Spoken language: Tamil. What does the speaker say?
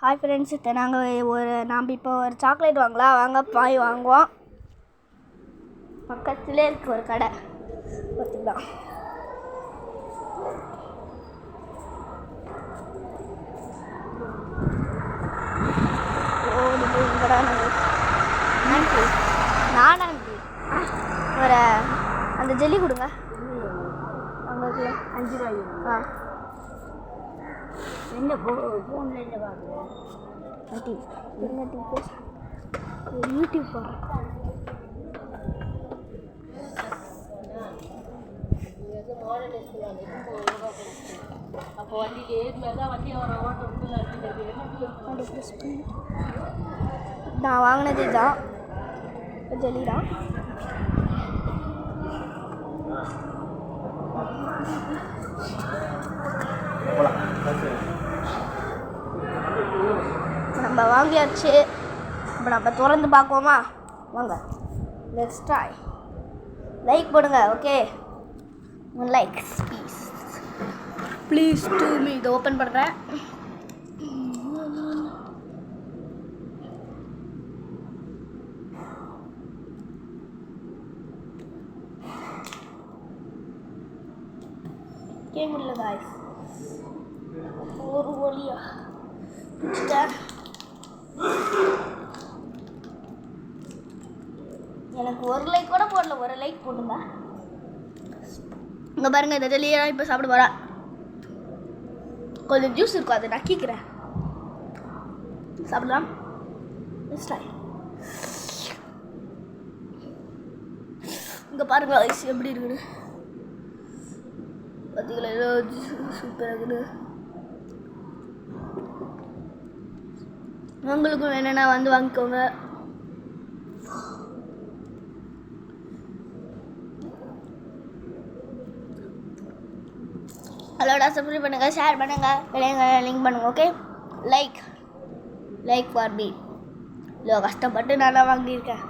ஹாய் ஃப்ரெண்ட்ஸ், இப்போ நாம் இப்போ ஒரு சாக்லேட் வாங்கலாம். வாங்குவோம். பக்கத்துலேயே இருக்குது ஒரு கடை, பார்த்துக்கலாம். நானாண்டி ஒரு அந்த ஜெல்லி கொடுங்க. அங்கே 5 ரூபாய். என்ன ஃபோனில் என்ன பார்க்குறேன்? யூடியூப் போடுறேன். அப்போ நான் வாங்கினது தான் ஜெல்லி தான். நம்ம வாங்கியாச்சு. இப்போ நம்ம திறந்து பார்க்குவோமா? வாங்க, லெட்ஸ் ட்ரை. லைக் போடுங்க. Okay, likes please to me. இதை ஓப்பன் பண்ணுறேன். கேட்கல காய்ஸ், ஒரு வழியா எனக்கு ஒரு லைக் கூட போடல. ஒரு லைக் போடுங்க. இங்கே பாருங்க, இந்த ஜெல்லியெல்லாம் இப்போ சாப்பிட போகிறேன். கொஞ்சம் ஜூஸ் இருக்கும், அதை நக்கிக்கிறேன். சாப்பிடலாம். இங்கே பாருங்க ஐஸ் எப்படி இருக்குன்னு பார்த்தீங்களா? சூப்பராக இருக்குது. உங்களுக்கும் வேணும்னா வந்து வாங்கிக்கோங்க. ஹலோடா, சப்ஸ்கிரைப் பண்ணுங்கள், ஷேர் பண்ணுங்கள், லிங்க் பண்ணுங்கள். Okay, like for me. இல்லை, கஷ்டப்பட்டு நல்லா வாங்கியிருக்கேன்.